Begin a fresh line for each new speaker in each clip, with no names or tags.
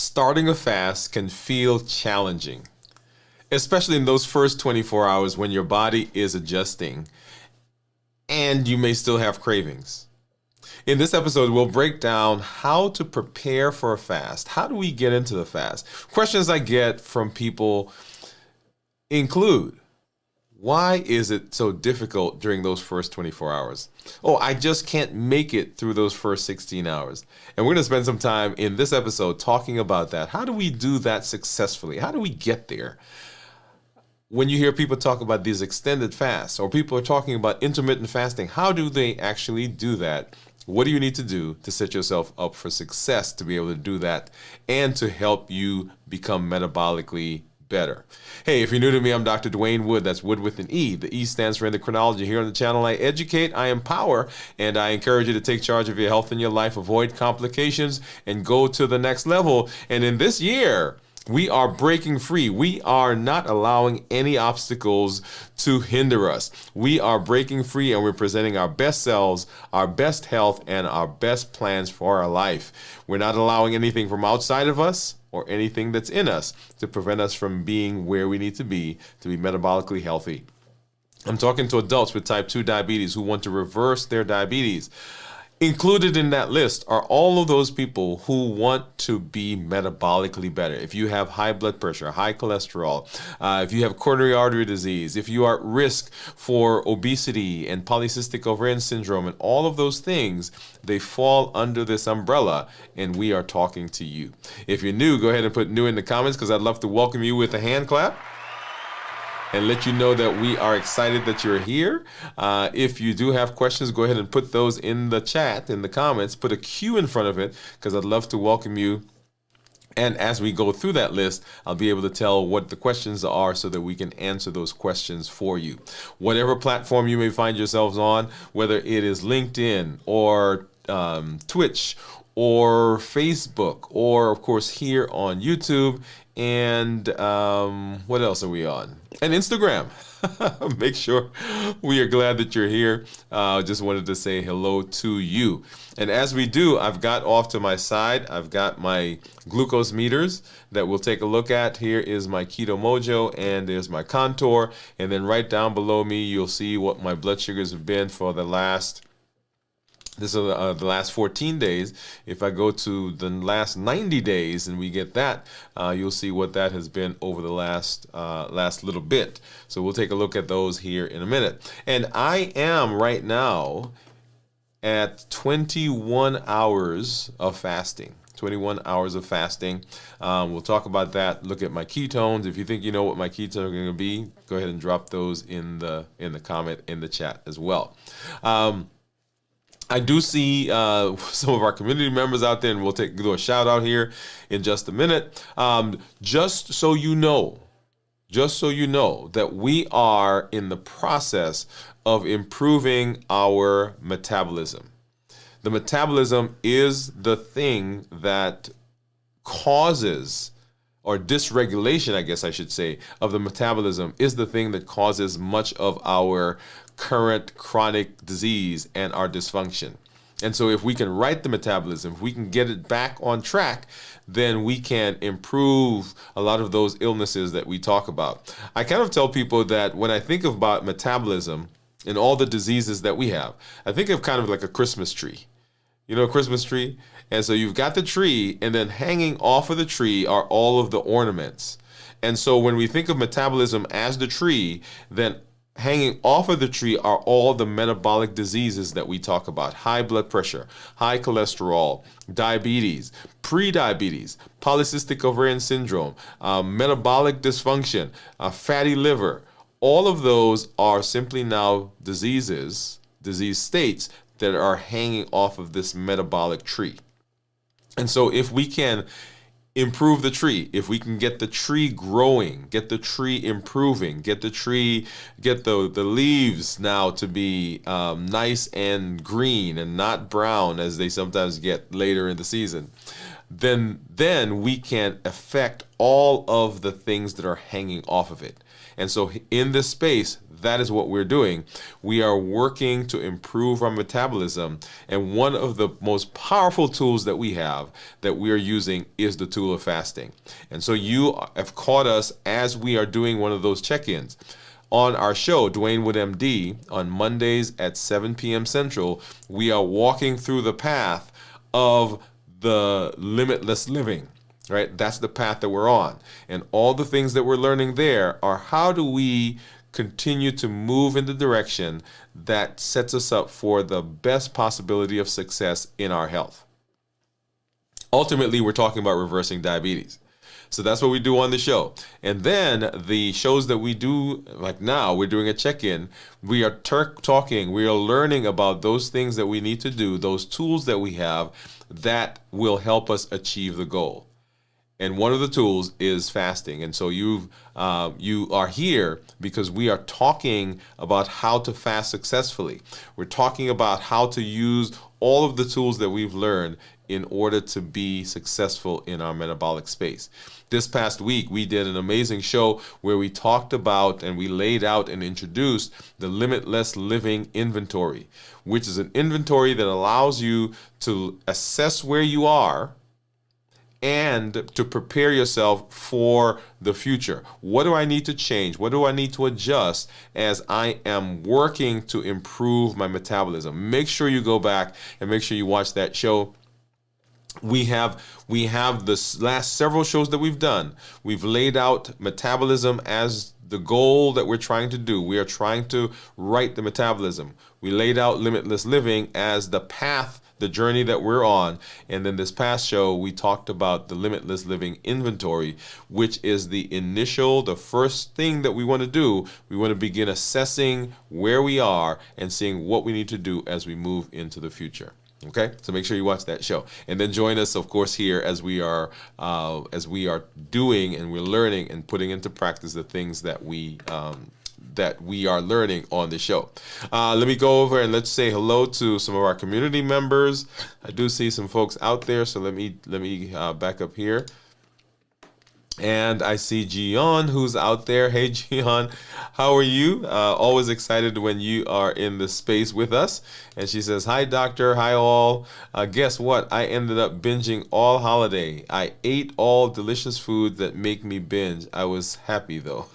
starting a fast can feel challenging, especially in those first 24 hours when your body is adjusting and you may still have cravings. In this episode, we'll break down how to prepare for a fast. How do we get into the fast? Questions I get from people include, why is it so difficult during those first 24 hours? Oh, I just can't make it through those first 16 hours. And we're going to spend some time in this episode talking about that. How do we do that successfully? How do we get there? When you hear people talk about these extended fasts, or people are talking about intermittent fasting, how do they actually do that? What do you need to do to set yourself up for success to be able to do that and to help you become metabolically better? Hey, if you're new to me, I'm Dr. Dwain Woode. That's Wood with an E. The E stands for endocrinology. Here on the channel, I educate, I empower, and I encourage you to take charge of your health and your life, avoid complications, and go to the next level. And in this year, we are breaking free. We are not allowing any obstacles to hinder us. We are breaking free, and we're presenting our best selves, our best health, and our best plans for our life. We're not allowing anything from outside of us or anything that's in us to prevent us from being where we need to be metabolically healthy. I'm talking to adults with type 2 diabetes who want to reverse their diabetes. Included in that list are all of those people who want to be metabolically better. If you have high blood pressure, high cholesterol, if you have coronary artery disease, if you are at risk for obesity and polycystic ovarian syndrome and all of those things, they fall under this umbrella, and we are talking to you. If you're new, go ahead and put new in the comments, because I'd love to welcome you with a hand clap and let you know that we are excited that you're here. If you do have questions, go ahead and put those in the chat, in the comments. Put a Q in front of it, because I'd love to welcome you. And as we go through that list, I'll be able to tell what the questions are so that we can answer those questions for you. Whatever platform you may find yourselves on, whether it is LinkedIn or Twitch or Facebook, or of course here on YouTube, and what else are we on? And Instagram. Make sure we are glad that you're here. Just wanted to say hello to you. And as we do, I've got off to my side, I've got my glucose meters that we'll take a look at. Here is my Keto Mojo, and there's my Contour. And then right down below me, you'll see what my blood sugars have been for the last the last 14 days. If I go to the last 90 days and we get that, you'll see what that has been over the last little bit. So we'll take a look at those here in a minute. And I am right now at 21 hours of fasting. 21 hours of fasting. We'll talk about that. Look at my ketones. If you think you know what my ketones are going to be, go ahead and drop those in the comment in the chat as well. I do see some of our community members out there, and we'll do a shout out here in just a minute. Just so you know that we are in the process of improving our metabolism. The metabolism is the thing that causes, or dysregulation, I guess I should say, of the metabolism is the thing that causes much of our current chronic disease and our dysfunction. And so if we can right the metabolism, if we can get it back on track, then we can improve a lot of those illnesses that we talk about. I kind of tell people that when I think about metabolism and all the diseases that we have, I think of kind of like a Christmas tree. You know, a Christmas tree? And so you've got the tree, and then hanging off of the tree are all of the ornaments. And so when we think of metabolism as the tree, then hanging off of the tree are all the metabolic diseases that we talk about. High blood pressure, high cholesterol, diabetes, pre-diabetes, polycystic ovarian syndrome, metabolic dysfunction, fatty liver. All of those are simply now disease states that are hanging off of this metabolic tree. And so if we can improve the tree, if we can get the tree growing, get the tree improving, get the leaves now to be nice and green and not brown as they sometimes get later in the season, then we can affect all of the things that are hanging off of it. And so in this space, that is what we're doing. We are working to improve our metabolism. And one of the most powerful tools that we have that we are using is the tool of fasting. And so you have caught us as we are doing one of those check-ins. On our show, Dwain Woode MD, on Mondays at 7 p.m. Central, we are walking through the path of the limitless living. Right? That's the path that we're on. And all the things that we're learning there are how do we continue to move in the direction that sets us up for the best possibility of success in our health. Ultimately, we're talking about reversing diabetes. So that's what we do on the show. And then the shows that we do, like now, we're doing a check-in. We are talking, we are learning about those things that we need to do, those tools that we have that will help us achieve the goal. And one of the tools is fasting. And so you are here because we are talking about how to fast successfully. We're talking about how to use all of the tools that we've learned in order to be successful in our metabolic space. This past week, we did an amazing show where we talked about and we laid out and introduced the Limitless Living Inventory, which is an inventory that allows you to assess where you are and to prepare yourself for the future. What do I need to change? What do I need to adjust as I am working to improve my metabolism? Make sure you go back and make sure you watch that show. We have the last several shows that we've done. We've laid out metabolism as the goal that we're trying to do. We are trying to right the metabolism. We laid out limitless living as the path, the journey that we're on. And then this past show, we talked about the limitless living inventory, which is the first thing that we want to do. We want to begin assessing where we are and seeing what we need to do as we move into the future. Okay, so make sure you watch that show, and then join us, of course, here as we are doing and we're learning and putting into practice the things that we are learning on the show. Let me go over and let's say hello to some of our community members. I do see some folks out there, so let me back up here. And I see Gian who's out there. Hey, Gian, how are you? Always excited when you are in the space with us. And she says, hi, doctor. Hi, all. Guess what? I ended up binging all holiday. I ate all delicious foods that make me binge. I was happy, though.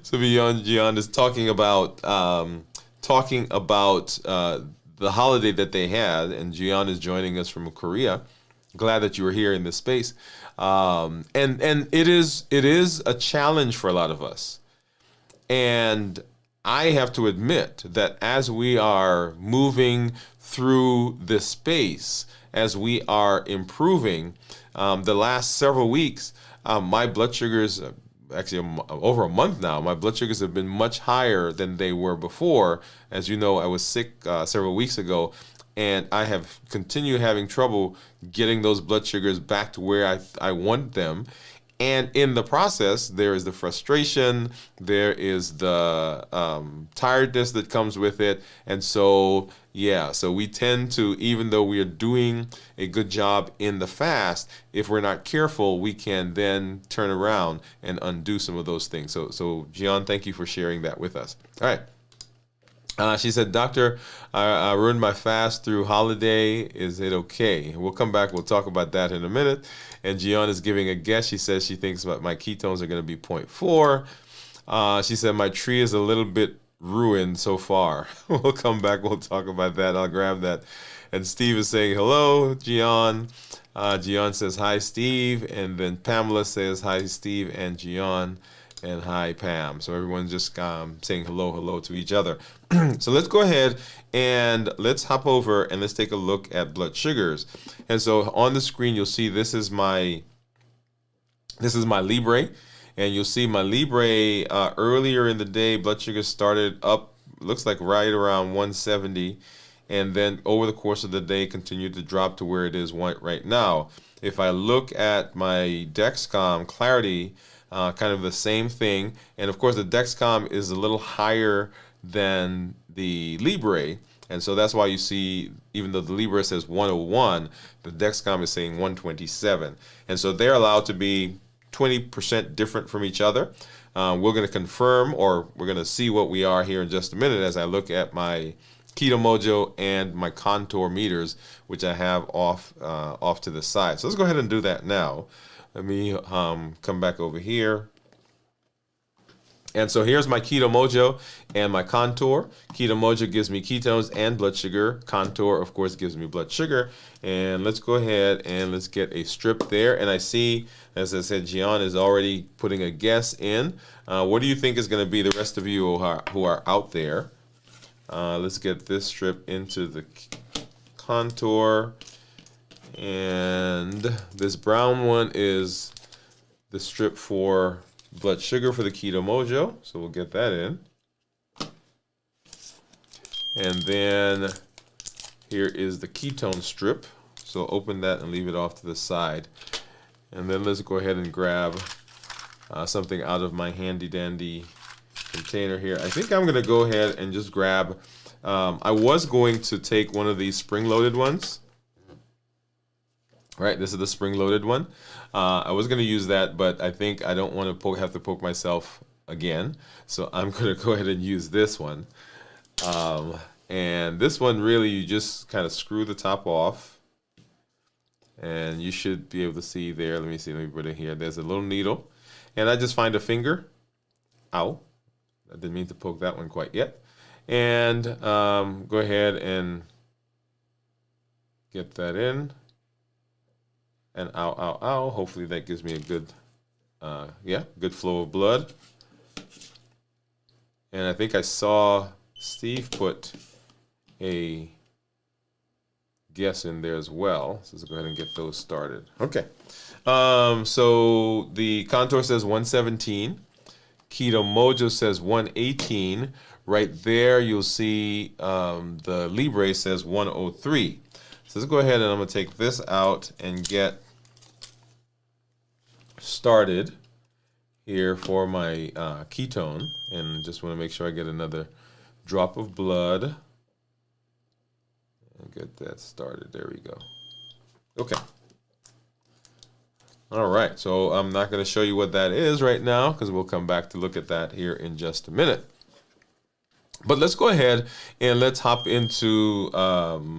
So Gian is talking about the holiday that they had. And Gian is joining us from Korea. Glad that you were here in this space. And it is a challenge for a lot of us. And I have to admit that as we are moving through this space, as we are improving, the last several weeks, my blood sugars, actually over a month now, my blood sugars have been much higher than they were before. As you know, I was sick several weeks ago. And I have continued having trouble getting those blood sugars back to where I want them. And in the process, there is the frustration, there is the tiredness that comes with it. And so, so we tend to, even though we are doing a good job in the fast, if we're not careful, we can then turn around and undo some of those things. So Gian, thank you for sharing that with us. All right. She said, Doctor, I ruined my fast through holiday. Is it okay? We'll come back. We'll talk about that in a minute. And Gian is giving a guess. She says she thinks about my ketones are going to be 0.4. She said, my tree is a little bit ruined so far. We'll come back. We'll talk about that. I'll grab that. And Steve is saying, hello, Gian. Gian says, hi, Steve. And then Pamela says, hi, Steve and Gian. And hi, Pam. So everyone's just saying hello to each other. So let's go ahead and let's hop over and let's take a look at blood sugars. And so on the screen, you'll see this is my Libre. And you'll see my Libre earlier in the day, blood sugar started up, looks like right around 170. And then over the course of the day, continued to drop to where it is right now. If I look at my Dexcom Clarity, kind of the same thing. And of course, the Dexcom is a little higher than the Libre. And so that's why you see, even though the Libre says 101, the Dexcom is saying 127. And so they're allowed to be 20% different from each other. We're going to confirm, or we're going to see what we are here in just a minute as I look at my Keto Mojo and my contour meters, which I have off to the side. So let's go ahead and do that now. Let me come back over here. And so here's my Keto Mojo and my contour. Keto Mojo gives me ketones and blood sugar. Contour, of course, gives me blood sugar. And let's go ahead and let's get a strip there. And I see, as I said, Gian is already putting a guess in. What do you think is going to be, the rest of you who are out there? Let's get this strip into the contour. And this brown one is the strip for blood sugar for the Keto Mojo, so we'll get that in. And then here is the ketone strip, so open that and leave it off to the side. And then let's go ahead and grab something out of my handy dandy container here. I think I'm going to go ahead and just grab, I was going to take one of these spring-loaded ones. Right, this is the spring-loaded one. I was going to use that, but I think I don't want to have to poke myself again. So I'm going to go ahead and use this one. And this one, really, you just kind of screw the top off. And you should be able to see there. Let me see, let me put it here. There's a little needle. And I just find a finger. Ow. I didn't mean to poke that one quite yet. And go ahead and get that in. And ow, ow, ow. Hopefully that gives me a good, good flow of blood. And I think I saw Steve put a guess in there as well. So let's go ahead and get those started. Okay. So the contour says 117. Keto Mojo says 118. Right there, you'll see the Libre says 103. So let's go ahead and I'm going to take this out and get started here for my ketone, and just want to make sure I get another drop of blood and get that started. There we go. Okay. All right, so I'm not going to show you what that is right now because we'll come back to look at that here in just a minute. But let's go ahead and let's hop into our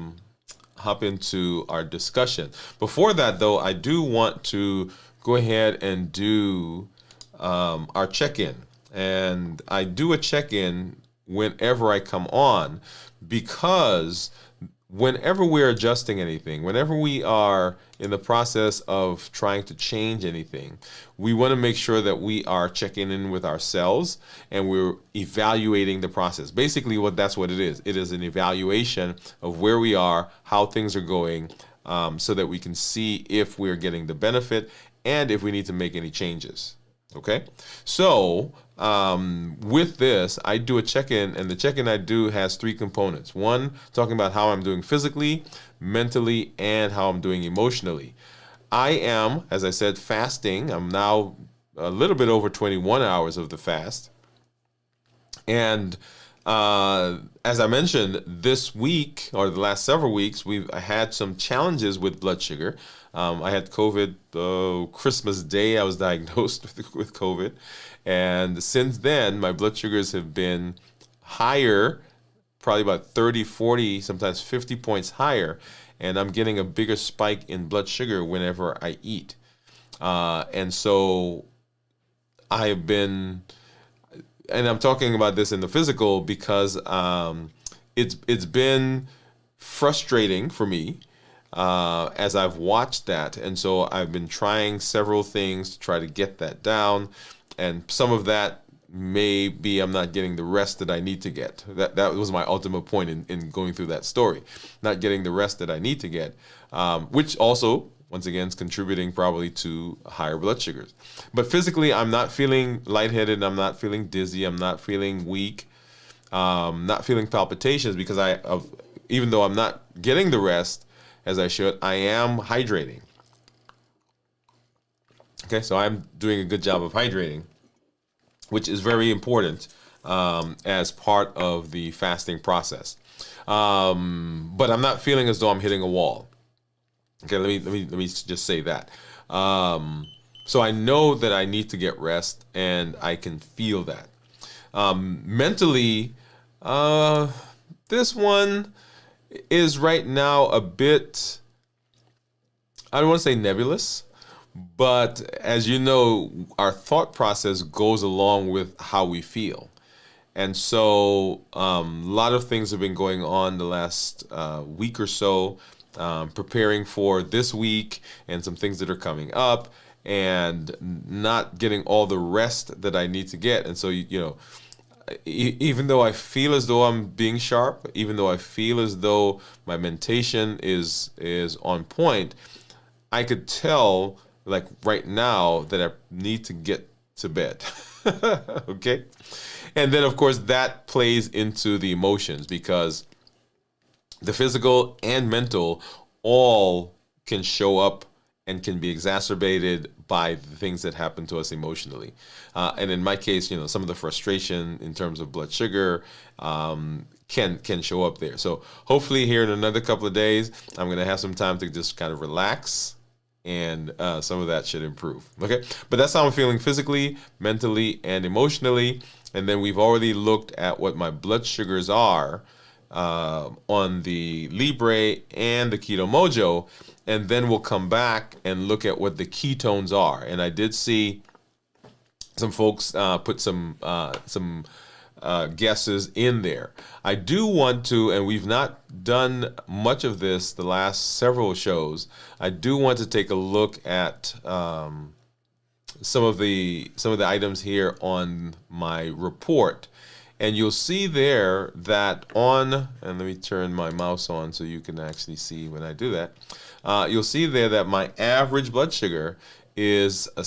discussion. Before that, though, I do want to go ahead and do our check-in. And I do a check-in whenever I come on, because whenever we're adjusting anything, whenever we are in the process of trying to change anything, we want to make sure that we are checking in with ourselves and we're evaluating the process. Basically, that's what it is. It is an evaluation of where we are, how things are going, so that we can see if we're getting the benefit and if we need to make any changes. Okay? So, with this, I do a check-in, and the check-in I do has 3 components. One, talking about how I'm doing physically, mentally, and how I'm doing emotionally. I am, as I said, fasting. I'm now a little bit over 21 hours of the fast. And as I mentioned, this week, or the last several weeks, we've had some challenges with blood sugar. I had COVID Christmas Day. I was diagnosed with COVID. And since then, my blood sugars have been higher, probably about 30, 40, sometimes 50 points higher. And I'm getting a bigger spike in blood sugar whenever I eat. And so I have been, and I'm talking about this in the physical because it's been frustrating for me as I've watched that. And so I've been trying several things to try to get that down. And some of that may be I'm not getting the rest that I need to get. That was my ultimate point in going through that story. Not getting the rest that I need to get, which also, once again, is contributing probably to higher blood sugars. But physically, I'm not feeling lightheaded. I'm not feeling dizzy. I'm not feeling weak. Not feeling palpitations because even though I'm not getting the rest as I should, I am hydrating. Okay, so I'm doing a good job of hydrating, which is very important as part of the fasting process. But I'm not feeling as though I'm hitting a wall. Okay, let me just say that. So I know that I need to get rest, and I can feel that. Mentally, this one is right now a bit, I don't want to say nebulous, but as you know, our thought process goes along with how we feel. And so a lot of things have been going on the last week or so, preparing for this week and some things that are coming up, and not getting all the rest that I need to get. And so, even though I feel as though I'm being sharp, even though I feel as though my mentation is on point, I could tell, like right now, that I need to get to bed. Okay? And then, of course, that plays into the emotions, because the physical and mental all can show up and can be exacerbated by the things that happen to us emotionally. And in my case, some of the frustration in terms of blood sugar can show up there. So hopefully here in another couple of days, I'm going to have some time to just kind of relax, and some of that should improve. Okay, but that's how I'm feeling physically, mentally, and emotionally. And then we've already looked at what my blood sugars are on the Libre and the Keto Mojo, and then we'll come back and look at what the ketones are. And I did see some folks put some guesses in there. I do want to, and we've not done much of this the last several shows, I do want to take a look at some of the items here on my report. And you'll see there that and let me turn my mouse on so you can actually see when I do that. You'll see there that my average blood sugar is a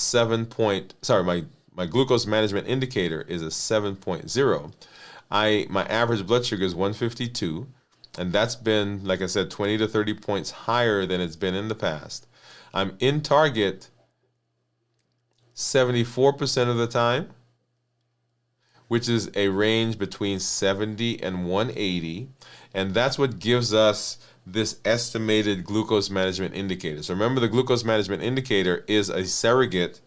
my glucose management indicator is a 7.0. My average blood sugar is 152, and that's been, like I said, 20 to 30 points higher than it's been in the past. I'm in target 74% of the time, which is a range between 70 and 180. And that's what gives us this estimated glucose management indicator. So remember, the glucose management indicator is a surrogate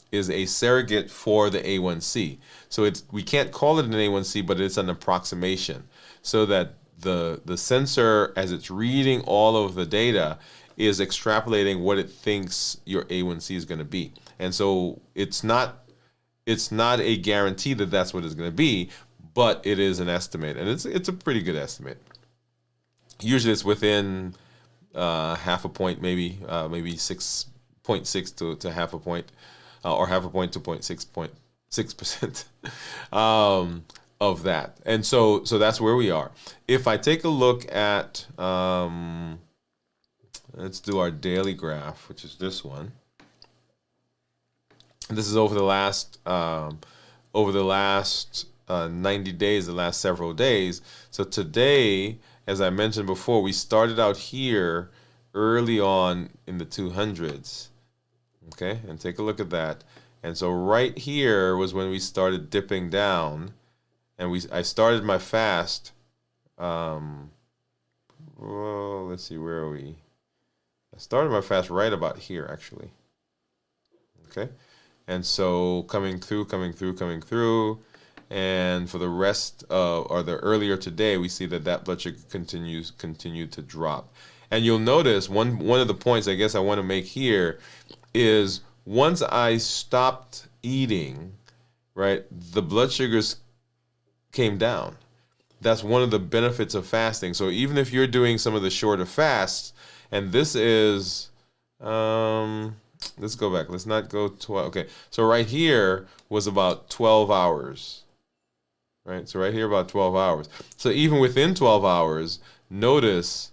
for the A1C. So we can't call it an A1C, but it's an approximation, so that the sensor, as it's reading all of the data, is extrapolating what it thinks your A1C is going to be. And so it's not a guarantee that that's what it's going to be, but it is an estimate, and it's a pretty good estimate. Usually it's within half a point, maybe 6.6 to half a point, or half a point to 0.6% of that. And so that's where we are. If I take a look at, let's do our daily graph, which is this one. This is over the last 90 days, the last several days. So today, as I mentioned before, we started out here early on in the 200s. Okay, and take a look at that. And so right here was when we started dipping down, and I started my fast. Well, let's see, where are we? I started my fast right about here, actually. Okay. And so coming through, and for the rest or the earlier today, we see that blood sugar continued to drop. And you'll notice one of the points I guess I want to make here is, once I stopped eating, right, the blood sugars came down. That's one of the benefits of fasting. So even if you're doing some of the shorter fasts, and this is let's go back. Let's not go 12. Okay, so right here was about 12 hours. Right, so right here about 12 hours. So even within 12 hours, notice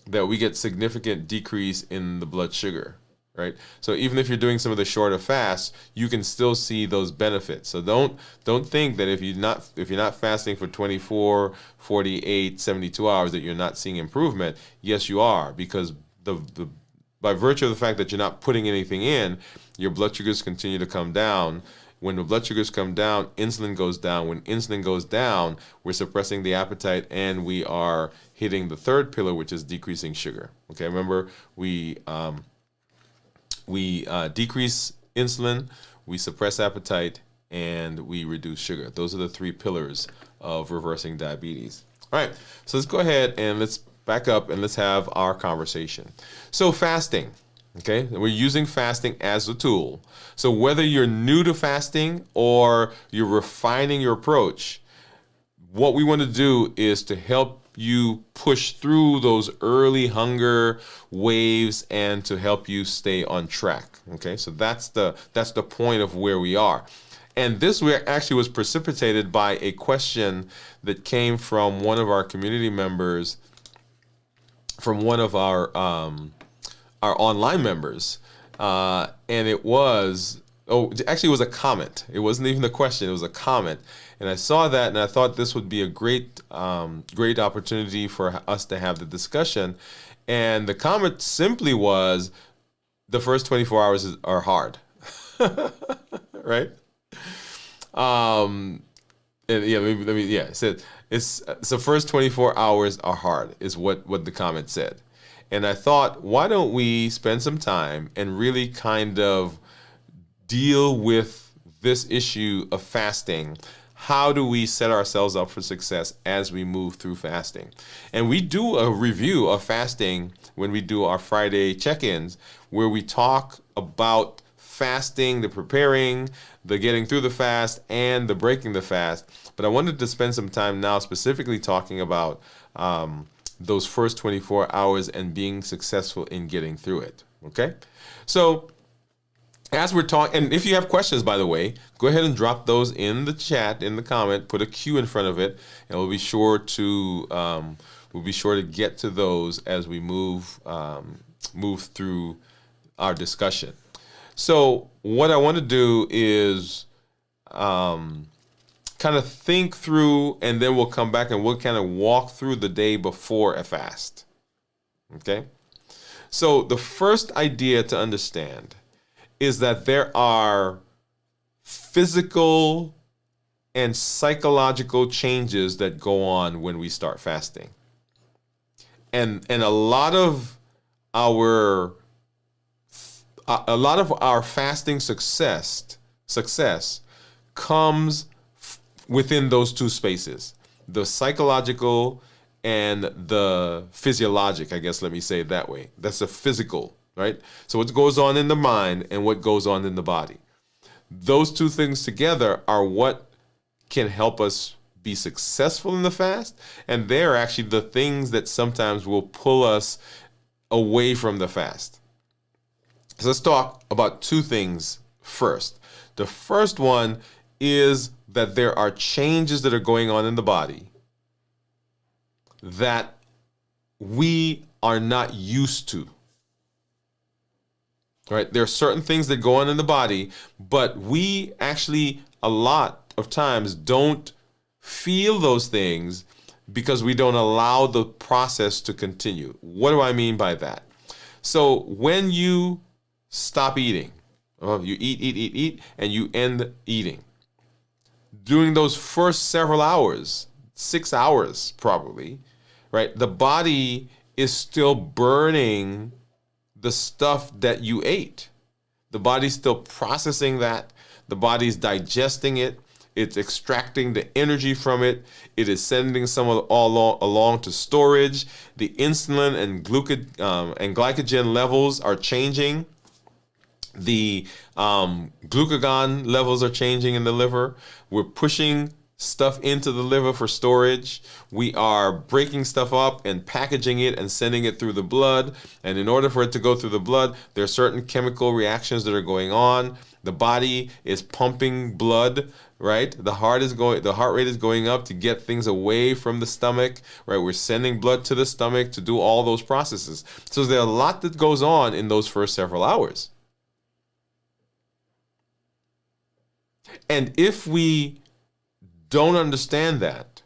that we get significant decrease in the blood sugar. Right, so even if you're doing some of the shorter fasts, you can still see those benefits. So don't think that if you're not fasting for 24, 48, 72 hours that you're not seeing improvement. Yes, you are, because by virtue of the fact that you're not putting anything in, your blood sugars continue to come down When the blood sugars come down, insulin goes down. When insulin goes down, we're suppressing the appetite, and we are hitting the third pillar, which is decreasing sugar. Okay, remember, we decrease insulin, we suppress appetite, and we reduce sugar. Those are the three pillars of reversing diabetes. All right, so let's go ahead and let's back up and let's have our conversation. So fasting, okay, we're using fasting as a tool. So whether you're new to fasting or you're refining your approach, what we want to do is to help you push through those early hunger waves and to help you stay on track. Okay, so that's the point of where we are. And this actually was precipitated by a question that came from one of our community members, from one of our online members, and it was it was a comment. It wasn't even a question; it was a comment. And I saw that, and I thought this would be a great opportunity for us to have the discussion. And the comment simply was, "The first 24 hours are hard," right? And yeah, it said it's the first 24 hours are hard is what the comment said. And I thought, why don't we spend some time and really kind of deal with this issue of fasting? How do we set ourselves up for success as we move through fasting? And we do a review of fasting when we do our Friday check-ins, where we talk about fasting, the preparing, the getting through the fast, and the breaking the fast. But I wanted to spend some time now specifically talking about those first 24 hours and being successful in getting through it. Okay? So as we're talking, and if you have questions, by the way, go ahead and drop those in the chat, in the comment, put a Q in front of it, and we'll be sure to get to those as we move through our discussion. So what I want to do is kind of think through, and then we'll come back and we'll kind of walk through the day before a fast. Okay? So the first idea to understand is that there are physical and psychological changes that go on when we start fasting. And a lot of our fasting success comes within those two spaces, the psychological and the physiologic, I guess, let me say it that way. That's the physical, right? So what goes on in the mind and what goes on in the body. Those two things together are what can help us be successful in the fast, and they're actually the things that sometimes will pull us away from the fast. So let's talk about two things first. The first one is that there are changes that are going on in the body that we are not used to. Right? There are certain things that go on in the body, but we actually a lot of times don't feel those things because we don't allow the process to continue. What do I mean by that? So when you stop eating, you eat, and you end eating. During those first several hours, 6 hours probably, right? The body is still burning the stuff that you ate. The body's still processing that. The body's digesting it. It's extracting the energy from it. It is sending some of all along to storage. The insulin and glycogen levels are changing. The glucagon levels are changing in the liver. We're pushing stuff into the liver for storage. We are breaking stuff up and packaging it and sending it through the blood. And in order for it to go through the blood, there are certain chemical reactions that are going on. The body is pumping blood, right? The heart rate is going up to get things away from the stomach, right? We're sending blood to the stomach to do all those processes. So there's a lot that goes on in those first several hours. And if we don't understand that,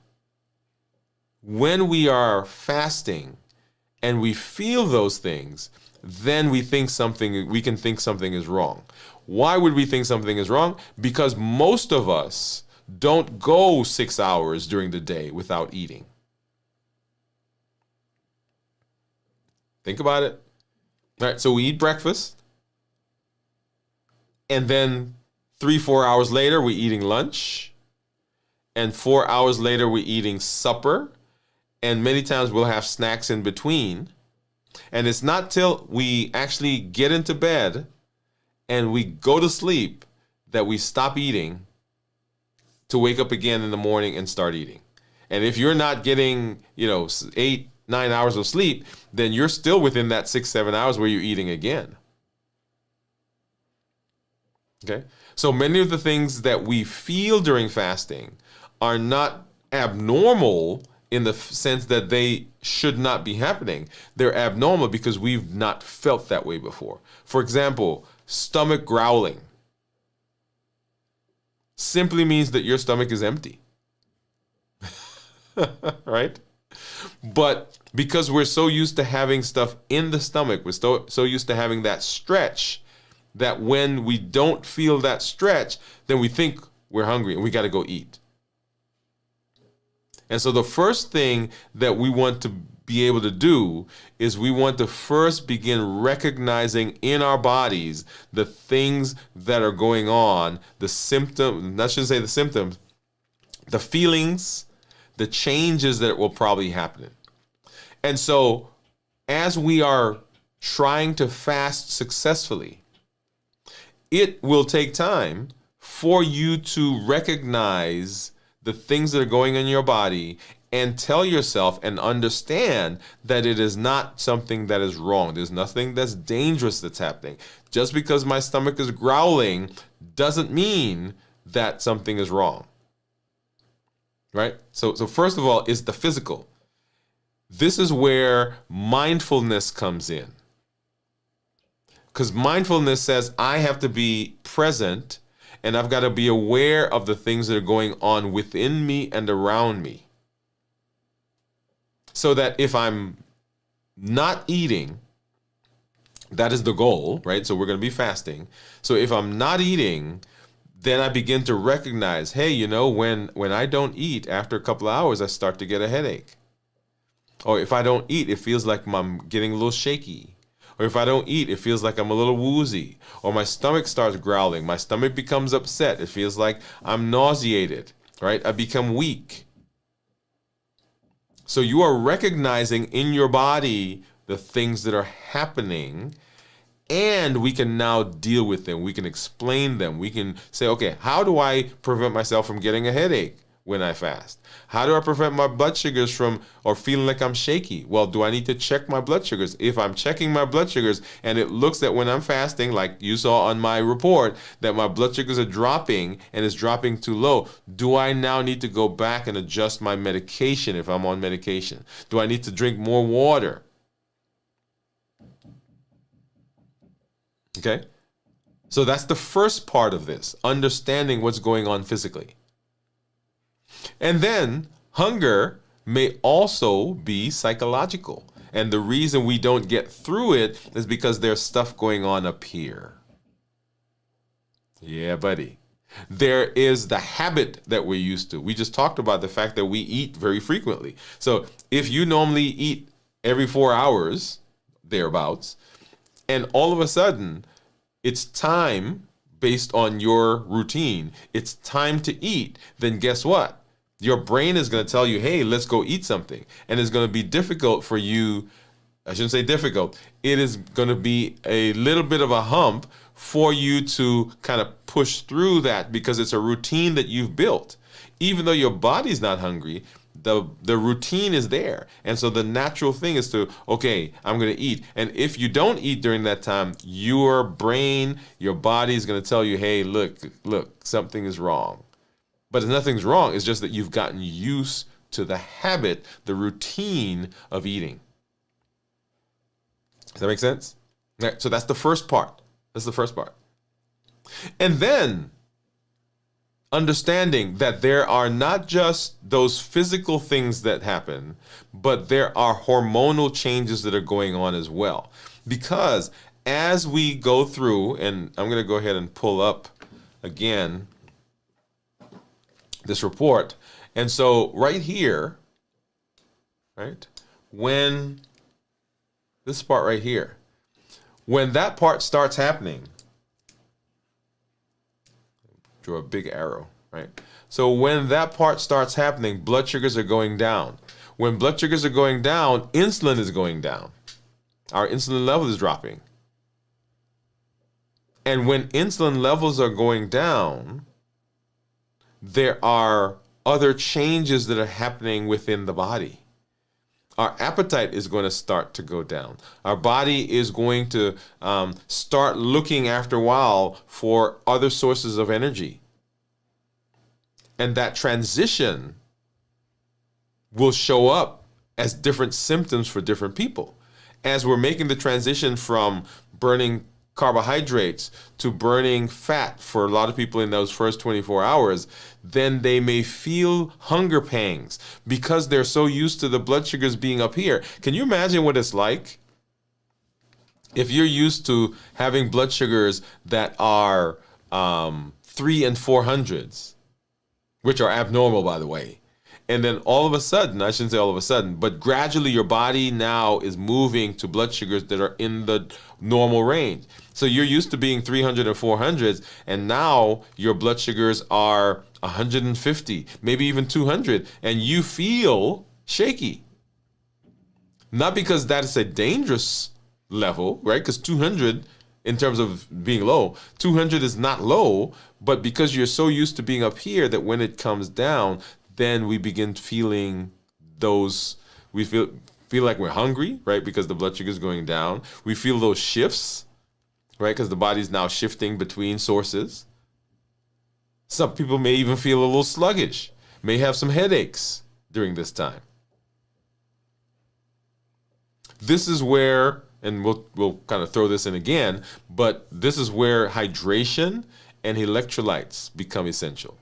when we are fasting and we feel those things, then we can think something is wrong. Why would we think something is wrong? Because most of us don't go 6 hours during the day without eating. Think about it. All right, so we eat breakfast, and then 3-4 hours later, we're eating lunch, and 4 hours later, we're eating supper, and many times we'll have snacks in between. And it's not till we actually get into bed and we go to sleep that we stop eating to wake up again in the morning and start eating. And if you're not getting, 8-9 hours of sleep, then you're still within that 6-7 hours where you're eating again. Okay? So many of the things that we feel during fasting are not abnormal in the sense that they should not be happening. They're abnormal because we've not felt that way before. For example, stomach growling simply means that your stomach is empty. Right? But because we're so used to having stuff in the stomach, we're so used to having that stretch, that when we don't feel that stretch, then we think we're hungry and we got to go eat. And so the first thing that we want to be able to do is we want to first begin recognizing in our bodies the things that are going on, the symptoms, I shouldn't say the symptoms, the feelings, the changes that will probably happen. And so as we are trying to fast successfully, it will take time for you to recognize the things that are going on in your body and tell yourself and understand that it is not something that is wrong. There's nothing that's dangerous that's happening. Just because my stomach is growling doesn't mean that something is wrong. Right? So first of all, is the physical. This is where mindfulness comes in. Because mindfulness says I have to be present and I've got to be aware of the things that are going on within me and around me. So that if I'm not eating, that is the goal, right? So we're going to be fasting. So if I'm not eating, then I begin to recognize, hey, when I don't eat, after a couple of hours, I start to get a headache. Or if I don't eat, it feels like I'm getting a little shaky. Or if I don't eat, it feels like I'm a little woozy. Or my stomach starts growling. My stomach becomes upset. It feels like I'm nauseated, right? I become weak. So you are recognizing in your body the things that are happening, and we can now deal with them. We can explain them. We can say, okay, how do I prevent myself from getting a headache when I fast? How do I prevent my blood sugars from, or feeling like I'm shaky? Well, do I need to check my blood sugars? If I'm checking my blood sugars and it looks that when I'm fasting, like you saw on my report, that my blood sugars are dropping and it's dropping too low, do I now need to go back and adjust my medication if I'm on medication? Do I need to drink more water? Okay? So that's the first part of this, understanding what's going on physically. And then hunger may also be psychological. And the reason we don't get through it is because there's stuff going on up here. Yeah, buddy. There is the habit that we're used to. We just talked about the fact that we eat very frequently. So if you normally eat every 4 hours, thereabouts, and all of a sudden it's time, based on your routine, it's time to eat, then guess what? Your brain is going to tell you, hey, let's go eat something. And it's going to be difficult for you. I shouldn't say difficult. It is going to be a little bit of a hump for you to kind of push through that because it's a routine that you've built. Even though your body's not hungry, the routine is there. And so the natural thing is to, okay, I'm going to eat. And if you don't eat during that time, your brain, your body is going to tell you, hey, look, something is wrong. But nothing's wrong. It's just that you've gotten used to the habit, the routine of eating. Does that make sense? So that's the first part. And then understanding that there are not just those physical things that happen, but there are hormonal changes that are going on as well. Because as we go through, and I'm going to go ahead and pull up again this report. And so right here, right, when this part right here, when that part starts happening, draw a big arrow, right? So when that part starts happening, blood sugars are going down. When blood sugars are going down, insulin is going down. Our insulin level is dropping. And when insulin levels are going down, there are other changes that are happening within the body. Our appetite is going to start to go down. Our body is going to start looking after a while for other sources of energy. And that transition will show up as different symptoms for different people. As we're making the transition from burning carbohydrates to burning fat for a lot of people in those first 24 hours, then they may feel hunger pangs because they're so used to the blood sugars being up here. Can you imagine what it's like if you're used to having blood sugars that are 3 and 400s, which are abnormal, by the way, and then all of a sudden, I shouldn't say all of a sudden, but gradually your body now is moving to blood sugars that are in the normal range. So you're used to being 300 and 400s, and now your blood sugars are 150, maybe even 200, and you feel shaky. Not because that is a dangerous level, right? Because 200, in terms of being low, 200 is not low, but because you're so used to being up here that when it comes down, then we begin feeling those, we feel like we're hungry, right? Because the blood sugar is going down. We feel those shifts, right? Because the body's now shifting between sources. Some people may even feel a little sluggish, may have some headaches during this time. This is where, and we'll kind of throw this in again, but this is where hydration and electrolytes become essential.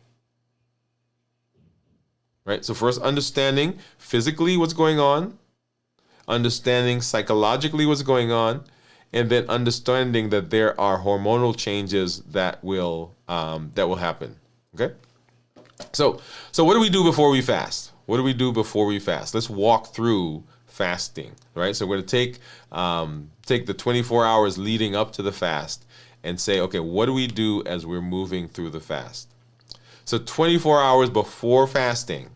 Right? So first, understanding physically what's going on, understanding psychologically what's going on, and then understanding that there are hormonal changes that will happen. Okay? So what do we do before we fast? What do we do before we fast? Let's walk through fasting. Right? So we're going to take the 24 hours leading up to the fast and say, okay, what do we do as we're moving through the fast? So 24 hours before fasting,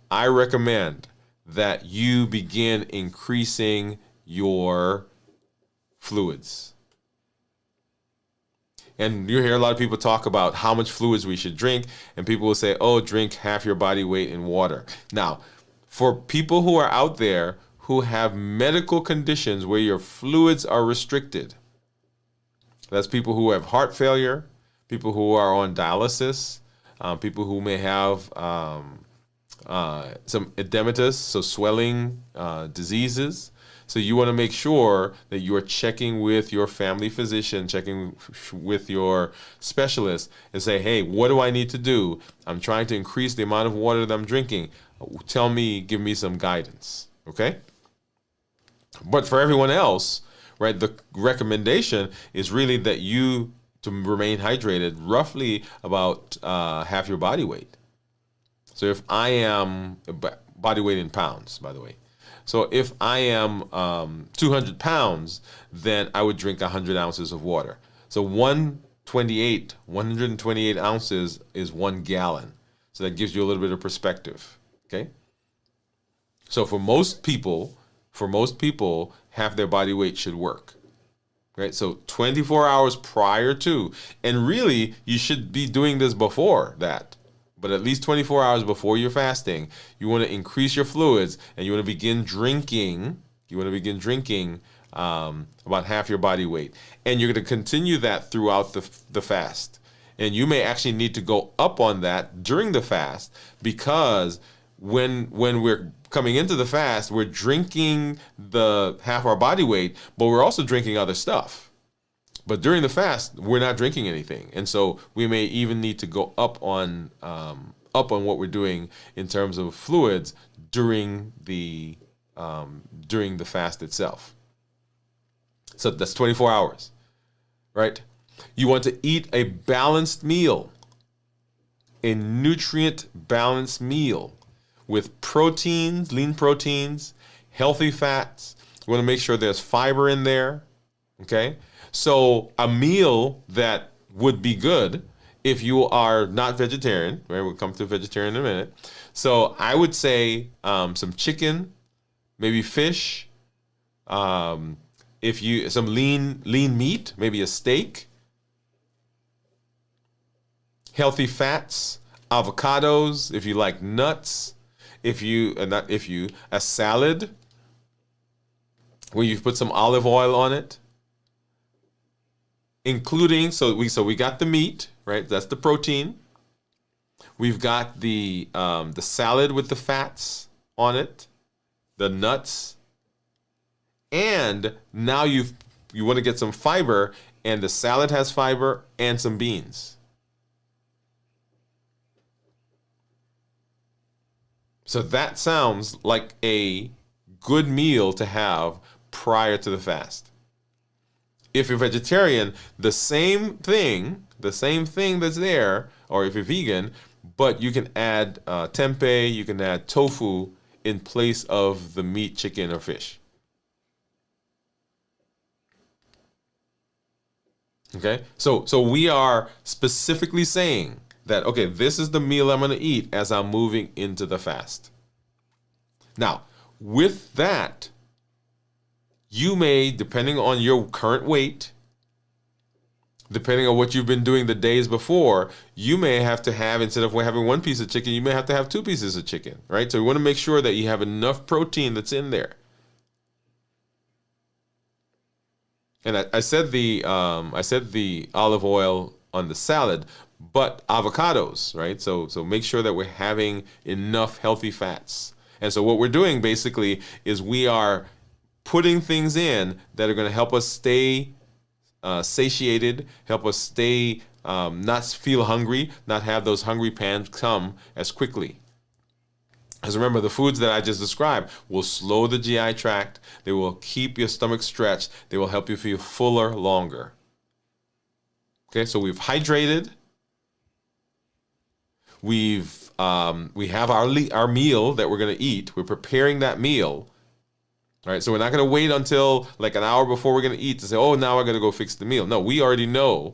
I recommend that you begin increasing your fluids. And you hear a lot of people talk about how much fluids we should drink, and people will say, oh, drink half your body weight in water. Now, for people who are out there who have medical conditions where your fluids are restricted, that's people who have heart failure, people who are on dialysis, people who may have some edematous, so swelling diseases. So you want to make sure that you are checking with your family physician, checking with your specialist, and say, hey, what do I need to do? I'm trying to increase the amount of water that I'm drinking. Tell me, give me some guidance, okay? But for everyone else, right, the recommendation is really that you to remain hydrated roughly about half your body weight. So if I am, body weight in pounds, by the way. So if I am 200 pounds, then I would drink 100 ounces of water. So 128 ounces is 1 gallon. So that gives you a little bit of perspective, okay? So for most people, half their body weight should work. Right? So 24 hours prior to, and really you should be doing this before that, but at least 24 hours before you're fasting, you want to increase your fluids and you want to begin drinking. About half your body weight. And you're going to continue that throughout the fast. And you may actually need to go up on that during the fast, because when we're coming into the fast, we're drinking the half our body weight, but we're also drinking other stuff. But during the fast, we're not drinking anything. And so we may even need to go up on what we're doing in terms of fluids during the fast itself. So that's 24 hours, right? You want to eat a balanced meal, a nutrient balanced meal with proteins, lean proteins, healthy fats. You want to make sure there's fiber in there, okay? So a meal that would be good if you are not vegetarian, right? We'll come to vegetarian in a minute. So I would say some chicken, maybe fish, if you some lean meat, maybe a steak, healthy fats, avocados, if you like nuts, a salad where you put some olive oil on it, including so we got the meat, right? That's the protein. We've got the salad with the fats on it, the nuts, and now you want to get some fiber, and the salad has fiber and some beans. So that sounds like a good meal to have prior to the fast. If you're vegetarian, the same thing that's there, or if you're vegan, but you can add tempeh, you can add tofu in place of the meat, chicken, or fish. Okay, so we are specifically saying that, okay, this is the meal I'm going to eat as I'm moving into the fast. Now, with that, you may, depending on your current weight, depending on what you've been doing the days before, you may have to have, instead of having one piece of chicken, you may have to have 2 pieces of chicken, right? So you want to make sure that you have enough protein that's in there. And I said the olive oil on the salad, but avocados, right? So make sure that we're having enough healthy fats. And so what we're doing basically is we are putting things in that are going to help us stay satiated, help us stay not feel hungry, not have those hungry pangs come as quickly. Because remember, the foods that I just described will slow the GI tract. They will keep your stomach stretched. They will help you feel fuller longer. Okay, so we've hydrated. We have our meal that we're going to eat. We're preparing that meal. All right, so we're not going to wait until like an hour before we're going to eat to say, oh, now I got to go fix the meal. No, we already know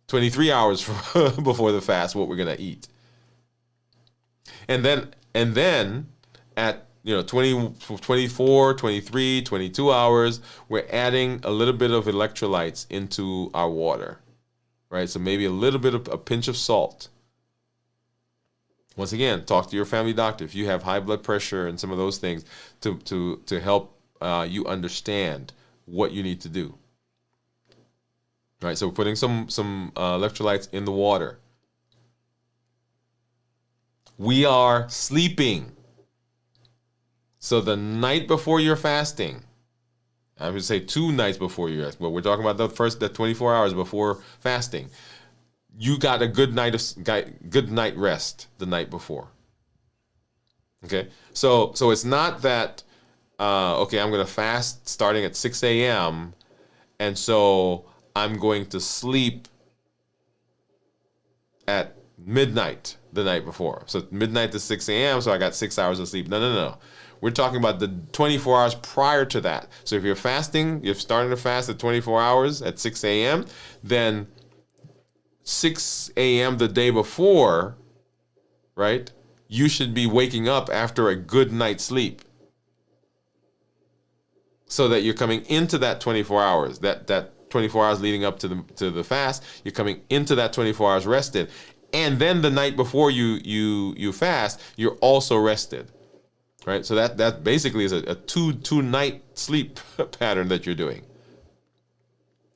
23 hours before the fast what we're going to eat. And then at 20, 24, 23, 22 hours, we're adding a little bit of electrolytes into our water, right? So maybe a little bit of a pinch of salt. Once again, talk to your family doctor if you have high blood pressure and some of those things to help you understand what you need to do. All right, so we're putting some electrolytes in the water. We are sleeping. So the night before you're fasting, I would say 2 nights before you're fasting, but we're talking about the 24 hours before fasting. You got a good night rest the night before. Okay, so it's not that okay, I'm going to fast starting at 6 a.m. and so I'm going to sleep at midnight the night before. So midnight to 6 a.m. So I got 6 hours of sleep. No. We're talking about the 24 hours prior to that. So if you're fasting, you're starting to fast at 24 hours at 6 a.m., then 6 a.m. the day before, right, you should be waking up after a good night's sleep. So that you're coming into that 24 hours, that 24 hours leading up to the fast, you're coming into that 24 hours rested. And then the night before you fast, you're also rested. Right? So that basically is a two night sleep pattern that you're doing.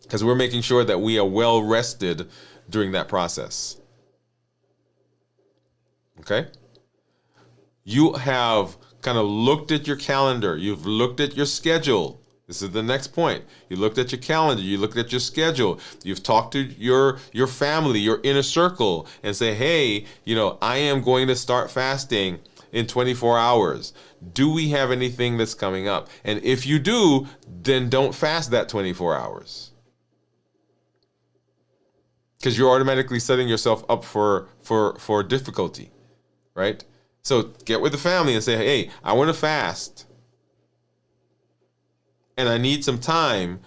Because we're making sure that we are well rested during that process. Okay? You have kind of looked at your calendar. You've looked at your schedule. This is the next point. You looked at your calendar. You looked at your schedule. You've talked to your family, your inner circle, and say, hey, I am going to start fasting in 24 hours? Do we have anything that's coming up? And if you do, then don't fast that 24 hours. Because you're automatically setting yourself up for difficulty, right? So get with the family and say, hey, I want to fast. And I need some time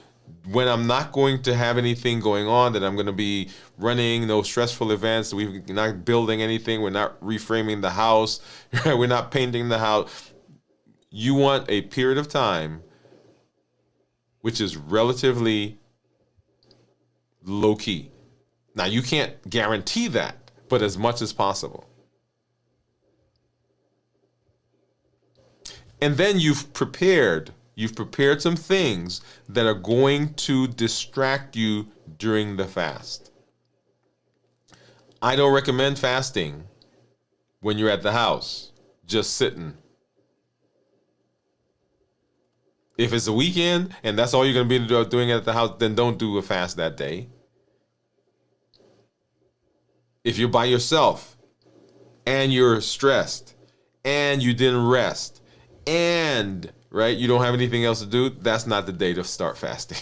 when I'm not going to have anything going on, that I'm going to be running no stressful events. We're not building anything. We're not reframing the house. We're not painting the house. You want a period of time which is relatively low key. Now, you can't guarantee that, but as much as possible. And then you've prepared some things that are going to distract you during the fast. I don't recommend fasting when you're at the house, just sitting. If it's a weekend and that's all you're going to be doing at the house, then don't do a fast that day. If you're by yourself and you're stressed and you didn't rest and, right, you don't have anything else to do, that's not the day to start fasting.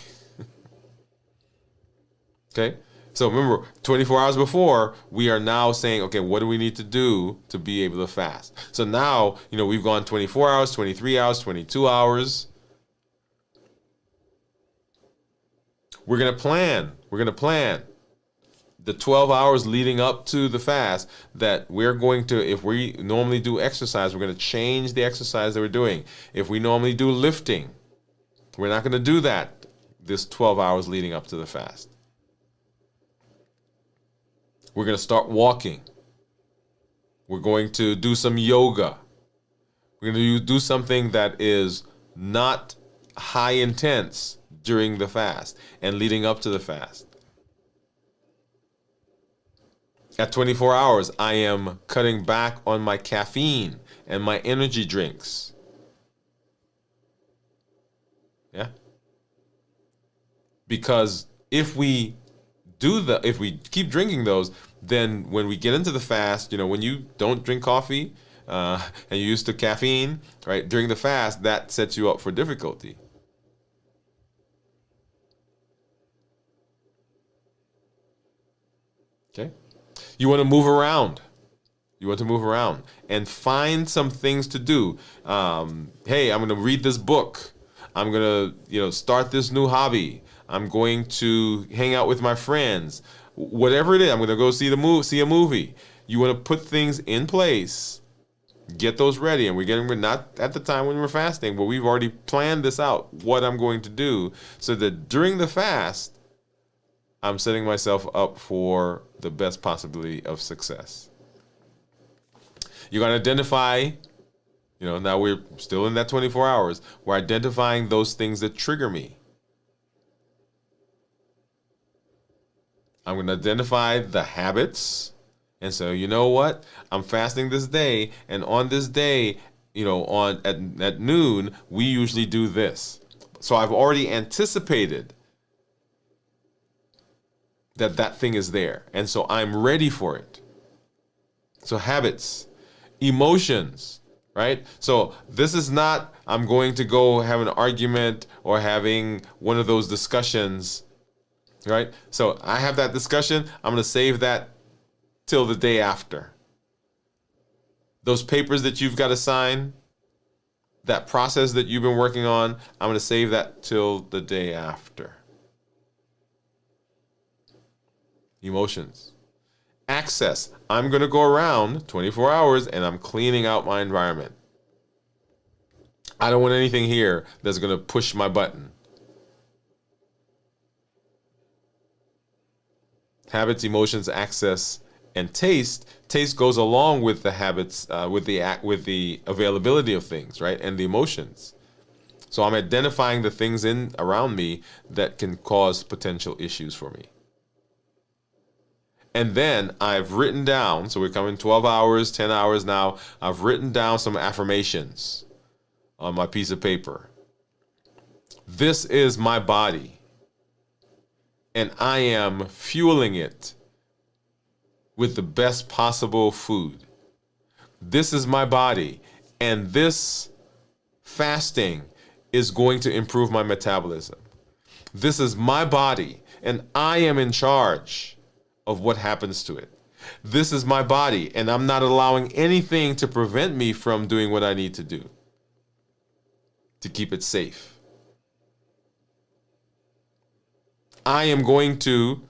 Okay? So remember, 24 hours before, we are now saying, okay, what do we need to do to be able to fast? So now, we've gone 24 hours, 23 hours, 22 hours. We're going to plan the 12 hours leading up to the fast, that we're going to, if we normally do exercise, we're going to change the exercise that we're doing. If we normally do lifting, we're not going to do that this 12 hours leading up to the fast. We're going to start walking. We're going to do some yoga. We're going to do something that is not high intense during the fast and leading up to the fast. At 24 hours, I am cutting back on my caffeine and my energy drinks. Yeah? Because if we keep drinking those, then when we get into the fast, when you don't drink coffee and you're used to caffeine, right, during the fast, that sets you up for difficulty. Okay? You want to move around. And find some things to do. Hey, I'm going to read this book. I'm going to, start this new hobby. I'm going to hang out with my friends. Whatever it is, I'm going to go see a movie. You want to put things in place. Get those ready. And we're not at the time when we're fasting, but we've already planned this out, what I'm going to do, so that during the fast, I'm setting myself up for the best possibility of success. You're going to identify, now we're still in that 24 hours. We're identifying those things that trigger me. I'm going to identify the habits. And so, you know what? I'm fasting this day. And on this day, at noon, we usually do this. So I've already anticipated that thing is there. And so I'm ready for it. So habits, emotions, right? So this is not, I'm going to go have an argument or having one of those discussions, right? So I have that discussion. I'm going to save that till the day after. Those papers that you've got to sign, that process that you've been working on, I'm going to save that till the day after. Emotions. Access. I'm going to go around 24 hours and I'm cleaning out my environment. I don't want anything here that's going to push my button. Habits, emotions, access, and taste. Taste goes along with the habits, with the availability of things, right? And the emotions. So I'm identifying the things around me that can cause potential issues for me. And then I've written down, so we're coming 12 hours, 10 hours now. I've written down some affirmations on my piece of paper. This is my body, and I am fueling it with the best possible food. this is my body, and this fasting is going to improve my metabolism. This is my body, and I am in charge of what happens to it. This is my body, and I'm not allowing anything to prevent me from doing what I need to do to keep it safe. I am going to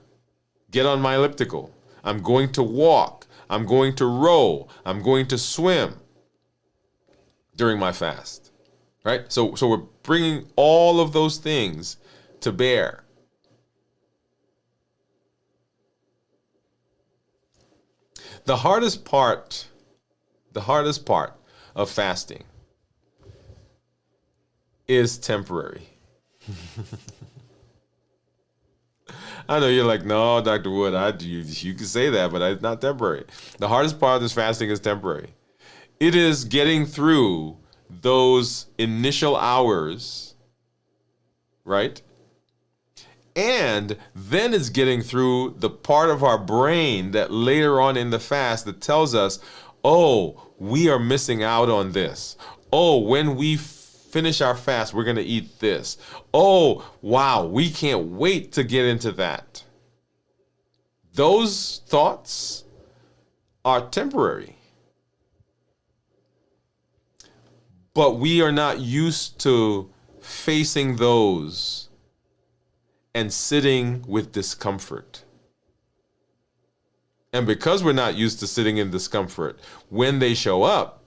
get on my elliptical. I'm going to walk. I'm going to row. I'm going to swim during my fast, right? So we're bringing all of those things to bear. The hardest part of fasting is temporary. I know you're like, no, Dr. Woode, you can say that, but it's not temporary. The hardest part of this fasting is temporary. It is getting through those initial hours, right? And then it's getting through the part of our brain that later on in the fast that tells us, oh, we are missing out on this. Oh, when we finish our fast, we're going to eat this. Oh, wow, we can't wait to get into that. Those thoughts are temporary. But we are not used to facing those and sitting with discomfort. And because we're not used to sitting in discomfort, when they show up,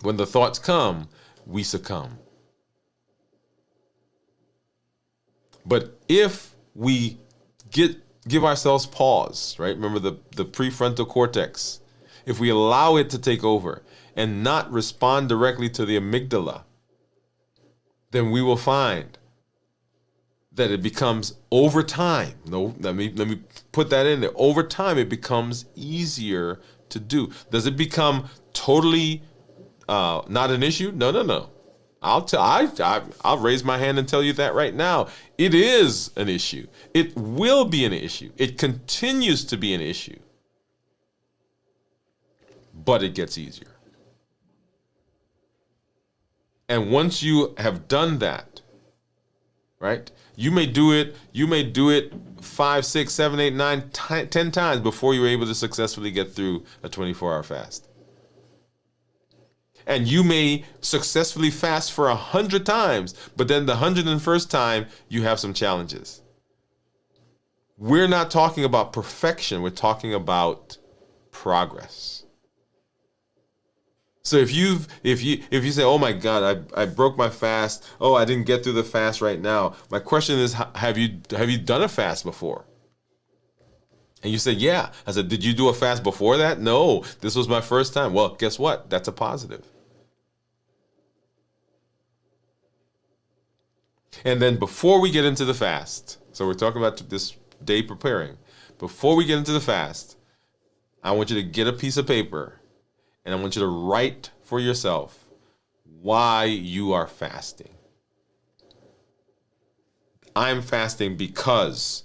when the thoughts come, we succumb. But if we give ourselves pause, right? Remember the prefrontal cortex. If we allow it to take over and not respond directly to the amygdala, then we will find that it becomes over time. No, let me put that in there. Over time, it becomes easier to do. Does it become totally not an issue? No. I'll raise my hand and tell you that right now. It is an issue. It will be an issue. It continues to be an issue. But it gets easier. And once you have done that, right? You may do it 5, 6, 7, 8, 9, 10 times before you're able to successfully get through a 24-hour fast. And you may successfully fast for 100 times, but then the 101st time, you have some challenges. We're not talking about perfection. We're talking about progress. So if you say, oh my God, I broke my fast. Oh, I didn't get through the fast right now. My question is, have you done a fast before? And you said, yeah. I said, did you do a fast before that? No, this was my first time. Well, guess what? That's a positive. And then before we get into the fast, so we're talking about this day preparing. Before we get into the fast, I want you to get a piece of paper and I want you to write for yourself why you are fasting. I'm fasting because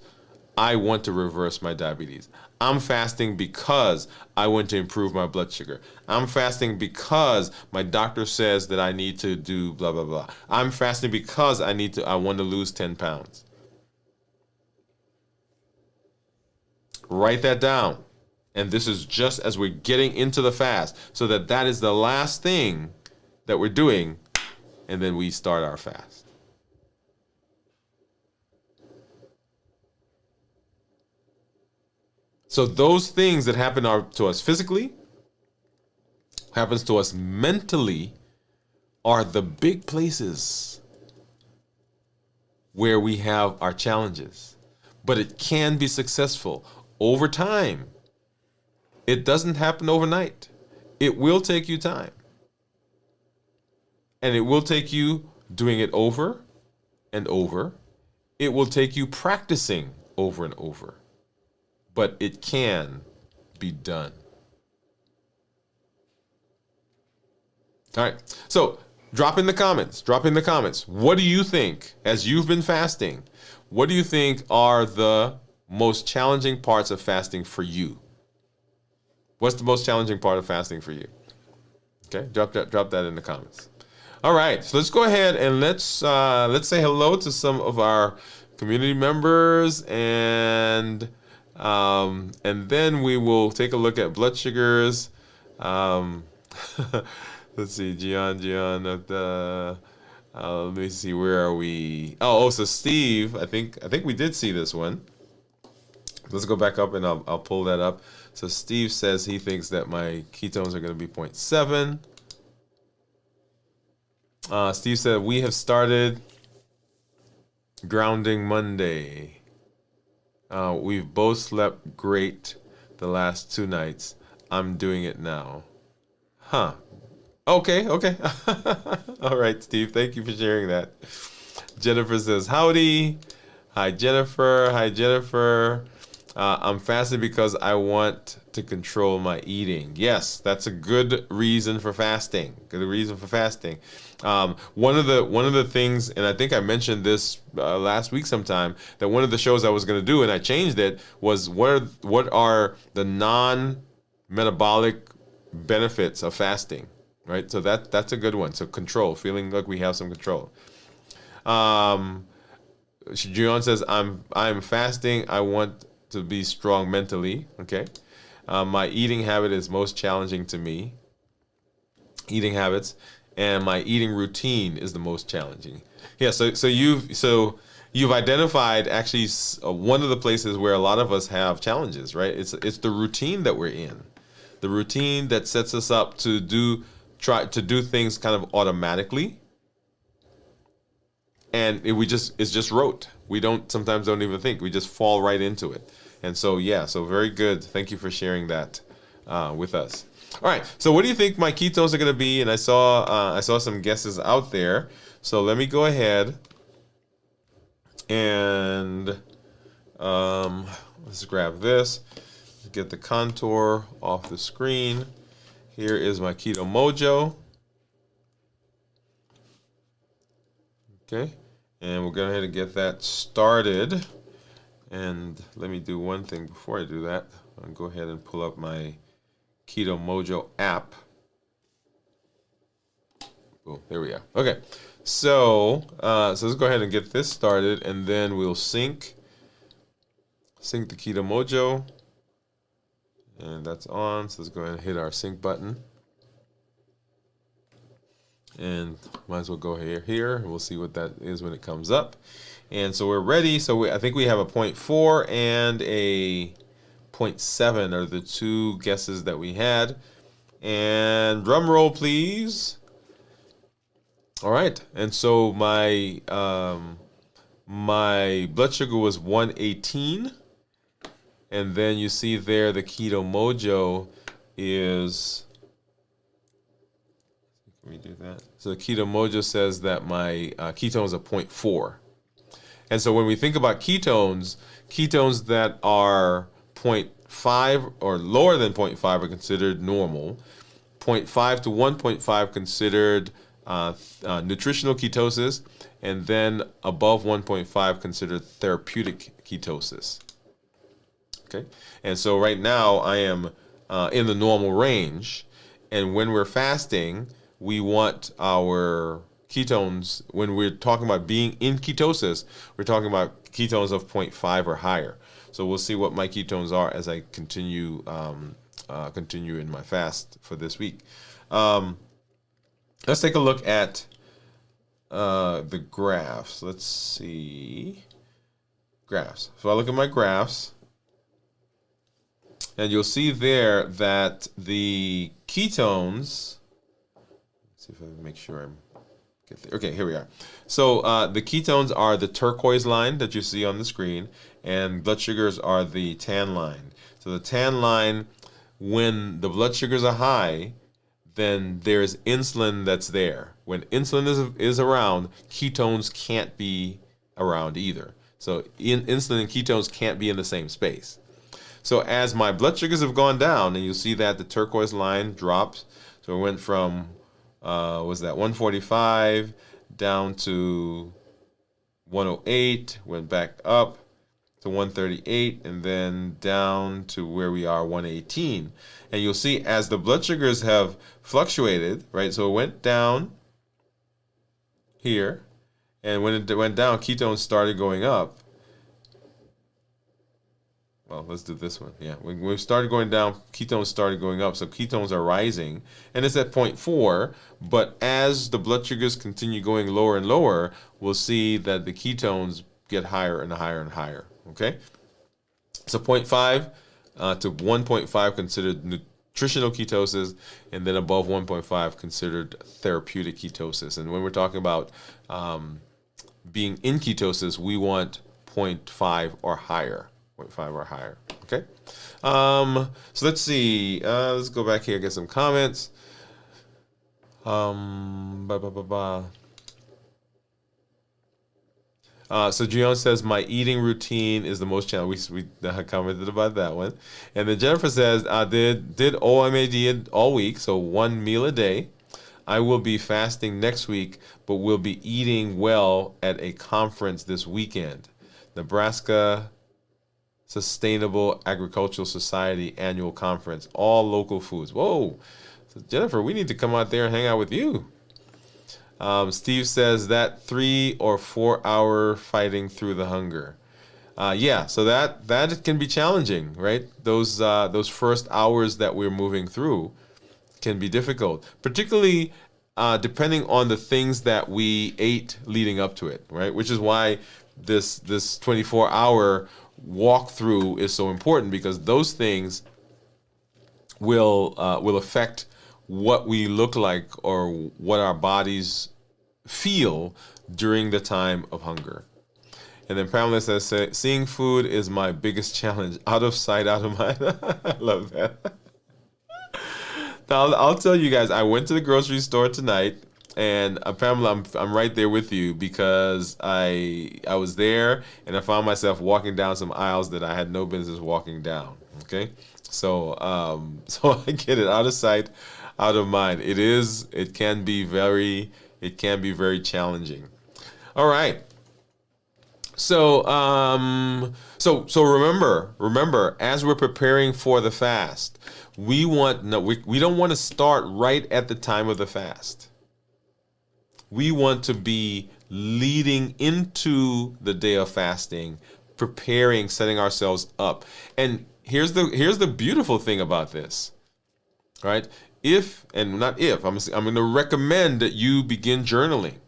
I want to reverse my diabetes. I'm fasting because I want to improve my blood sugar. I'm fasting because my doctor says that I need to do blah, blah, blah. I'm fasting because I want to lose 10 pounds. Write that down. And this is just as we're getting into the fast, so that is the last thing that we're doing, and then we start our fast. So those things that happen to us physically, happens to us mentally, are the big places where we have our challenges. But it can be successful over time. It doesn't happen overnight. It will take you time. And it will take you doing it over and over. It will take you practicing over and over. But it can be done. All right. So drop in the comments. What do you think, as you've been fasting, what do you think are the most challenging parts of fasting for you? What's the most challenging part of fasting for you? Okay, drop that in the comments. All right, so let's go ahead and let's say hello to some of our community members, and then we will take a look at blood sugars. Let's see, Gian. Let me see, where are we? So Steve, I think we did see this one. Let's go back up and I'll pull that up. So Steve says he thinks that my ketones are going to be 0.7. Steve said, we have started grounding Monday. We've both slept great the last 2 nights. I'm doing it now. Huh. Okay. All right, Steve. Thank you for sharing that. Jennifer says, howdy. Hi, Jennifer. I'm fasting because I want to control my eating. Yes, that's a good reason for fasting. One of the things, and I think I mentioned this last week sometime, that one of the shows I was going to do, and I changed it, was what are the non-metabolic benefits of fasting, right? So that's a good one. So control, feeling like we have some control. Julian says, I'm fasting. I want to be strong mentally. Okay. My eating habit is most challenging to me. Eating habits, and my eating routine is the most challenging. Yeah. So you've identified actually one of the places where a lot of us have challenges, right? It's the routine that we're in, the routine that sets us up to try to do things kind of automatically. And it's just rote. We sometimes don't even think. We just fall right into it. And so, so very good. Thank you for sharing that with us. All right. So what do you think my ketones are going to be? And I saw some guesses out there. So let me go ahead and let's grab this. Get the contour off the screen. Here is my Keto Mojo. Okay. And we'll go ahead and get that started. And let me do one thing before I do that. I'll go ahead and pull up my Keto Mojo app. Oh, there we go. Okay. So let's go ahead and get this started, and then we'll sync the Keto Mojo. And that's on. So let's go ahead and hit our sync button. And might as well go here. We'll see what that is when it comes up. And so we're ready. So I think we have a 0.4 and a 0.7 are the two guesses that we had. And drum roll, please. All right. And so my blood sugar was 118. And then you see there the Keto Mojo is... Let me do that. So the Keto Mojo says that my ketones are 0.4. And so when we think about ketones that are 0.5 or lower than 0.5 are considered normal. 0.5 to 1.5 considered nutritional ketosis. And then above 1.5 considered therapeutic ketosis. Okay. And so right now I am in the normal range. And when we're fasting, we want our ketones, when we're talking about being in ketosis, we're talking about ketones of 0.5 or higher. So we'll see what my ketones are as I continue in my fast for this week. Let's take a look at the graphs. Let's see. Graphs. So I look at my graphs, and you'll see there that the ketones... See if I can make sure I'm get there. Okay, here we are. So the ketones are the turquoise line that you see on the screen, and blood sugars are the tan line. So the tan line, when the blood sugars are high, then there's insulin that's there. When insulin is around, ketones can't be around either. So insulin and ketones can't be in the same space. So as my blood sugars have gone down, and you'll see that the turquoise line drops. So it went from 145 down to 108, went back up to 138, and then down to where we are, 118. And you'll see as the blood sugars have fluctuated, right? So it went down here, and when it went down, ketones started going up. Well, let's do this one. Yeah, when we started going down, ketones started going up. So ketones are rising, and it's at 0.4. But as the blood sugars continue going lower and lower, we'll see that the ketones get higher and higher and higher. Okay, so 0.5 to 1.5 considered nutritional ketosis, and then above 1.5 considered therapeutic ketosis. And when we're talking about being in ketosis, we want 0.5 or higher. 0.5 or higher. Okay. So let's see. Let's go back here and get some comments. So Gion says, my eating routine is the most challenging. We commented about that one. And then Jennifer says, I did OMAD all week, so 1 meal a day. I will be fasting next week, but will be eating well at a conference this weekend. Nebraska Sustainable Agricultural Society annual conference, all local foods. Whoa. So Jennifer, we need to come out there and hang out with you. Steve says that 3 or 4 hour fighting through the hunger. Yeah, so that can be challenging, right? Those first hours that we're moving through can be difficult, particularly depending on the things that we ate leading up to it, right? Which is why this 24-hour walkthrough is so important, because those things will affect what we look like or what our bodies feel during the time of hunger. And then Pamela says, seeing food is my biggest challenge. Out of sight, out of mind. I love that. Now, I'll tell you guys, I went to the grocery store tonight, and Pamela, I'm right there with you, because I was there and I found myself walking down some aisles that I had no business walking down. Okay, so I get it. Out of sight, out of mind. It can be very challenging. All right. So remember, as we're preparing for the fast, we don't want to start right at the time of the fast. We want to be leading into the day of fasting, preparing, setting ourselves up. And here's the beautiful thing about this, right? I'm going to recommend that you begin journaling.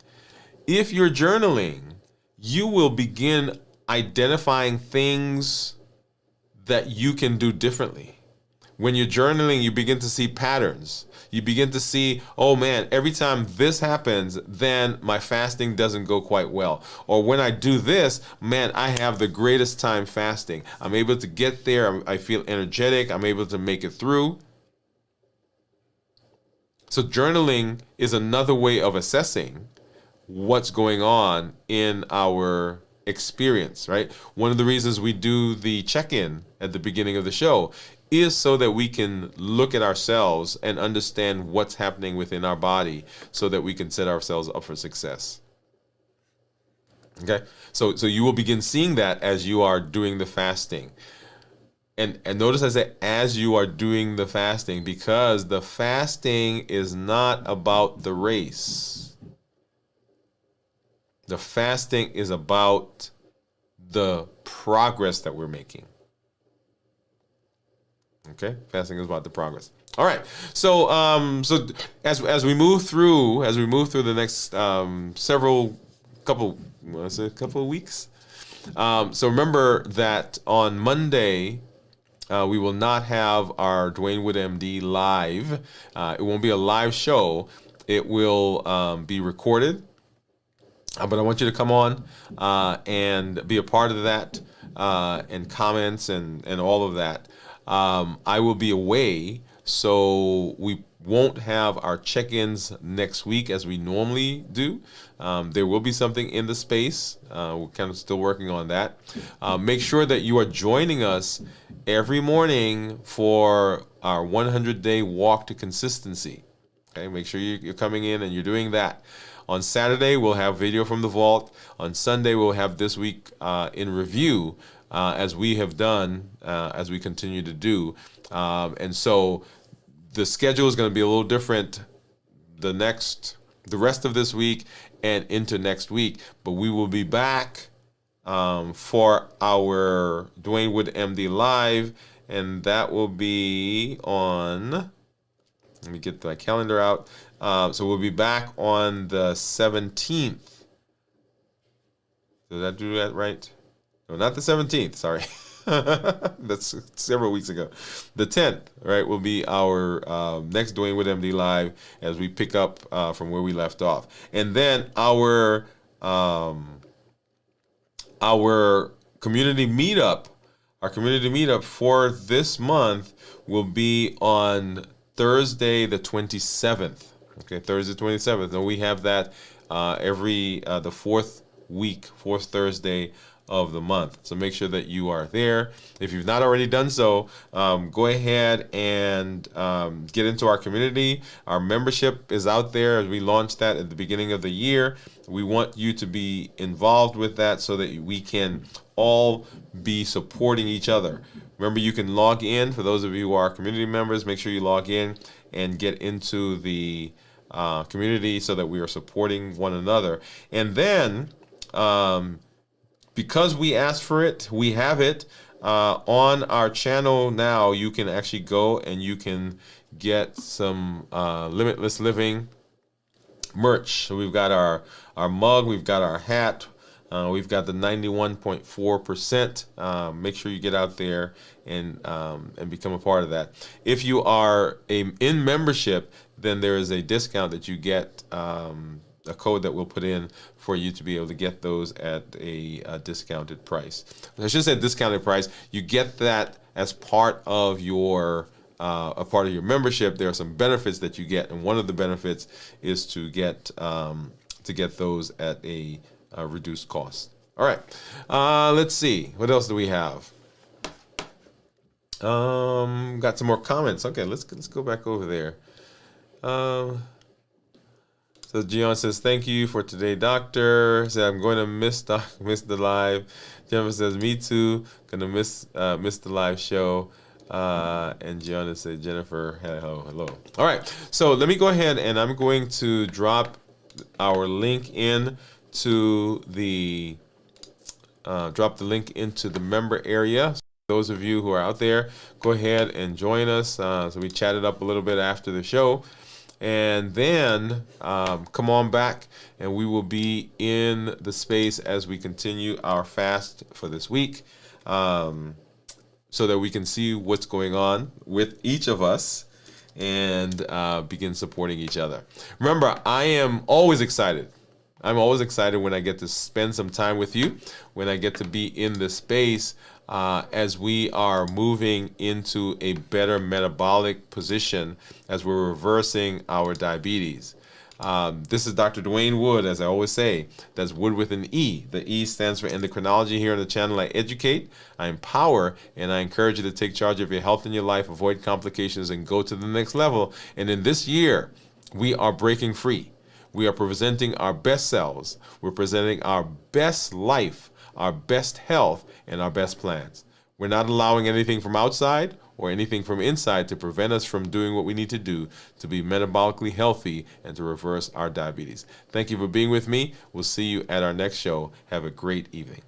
If you're journaling, you will begin identifying things that you can do differently. When you're journaling, you begin to see patterns. You begin to see, oh man, every time this happens, then my fasting doesn't go quite well. Or when I do this, man, I have the greatest time fasting. I'm able to get there. I feel energetic. I'm able to make it through. So journaling is another way of assessing what's going on in our experience, right? One of the reasons we do the check-in at the beginning of the show is so that we can look at ourselves and understand what's happening within our body, so that we can set ourselves up for success. Okay, so you will begin seeing that as you are doing the fasting. And notice I say as you are doing the fasting, because the fasting is not about the race. The fasting is about the progress that we're making. Okay, fasting is about the progress. All right, so as we move through the next couple of weeks. So remember that on Monday, we will not have our Dwain Woode MD live. It won't be a live show. It will be recorded. But I want you to come on and be a part of that, and comments and all of that. I will be away, so we won't have our check-ins next week as we normally do. There will be something in the space. We're kind of still working on that. Make sure that you are joining us every morning for our 100-day walk to consistency. Okay, make sure you're coming in and you're doing that. On Saturday, we'll have video from the vault. On Sunday, we'll have this week in review. as we have done, as we continue to do. And so the schedule is going to be a little different the rest of this week and into next week. But we will be back for our Dwain Woode MD Live, and that will be on, let me get my calendar out. So we'll be back on the 17th. Did I do that right? No, not the 17th, sorry. That's several weeks ago. The 10th, right, will be our next Dwain Woode MD Live as we pick up from where we left off. And then our community meetup for this month will be on Thursday the 27th. Okay, Thursday 27th. And we have that every the fourth Thursday of the month. So make sure that you are there. If you've not already done so, go ahead and get into our community. Our membership is out there as we launched that at the beginning of the year. We want you to be involved with that so that we can all be supporting each other. Remember, you can log in. For those of you who are community members, make sure you log in and get into the community so that we are supporting one another. And then, because we asked for it, we have it on our channel now. You can actually go and you can get some Limitless Living merch. So we've got our mug, we've got our hat, we've got the 91.4%. Make sure you get out there and become a part of that. If you are in membership, then there is a discount that you get, a code that we'll put in for you to be able to get those at a discounted price. I should say discounted price. You get that as part of your membership. There are some benefits that you get, and one of the benefits is to get those at a reduced cost. All right, let's see. What else do we have? Got some more comments. Okay, let's go back over there. So Gian says, thank you for today, doctor. Said, I'm going to miss the live. Jennifer says, me too. Gonna miss the live show. And Gianna said, Jennifer, hello. All right. So let me go ahead and I'm going to drop our link in to the member area. So those of you who are out there, go ahead and join us. So we chatted up a little bit after the show. And then come on back and we will be in the space as we continue our fast for this week, so that we can see what's going on with each of us and begin supporting each other. Remember, I am always excited. I'm always excited when I get to spend some time with you, when I get to be in this space as we are moving into a better metabolic position as we're reversing our diabetes. This is Dr. Dwain Woode, as I always say. That's Wood with an E. The E stands for endocrinology. Here on the channel, I educate, I empower, and I encourage you to take charge of your health and your life, avoid complications, and go to the next level. And in this year, we are breaking free. We are presenting our best selves. We're presenting our best life, our best health, and our best plans. We're not allowing anything from outside or anything from inside to prevent us from doing what we need to do to be metabolically healthy and to reverse our diabetes. Thank you for being with me. We'll see you at our next show. Have a great evening.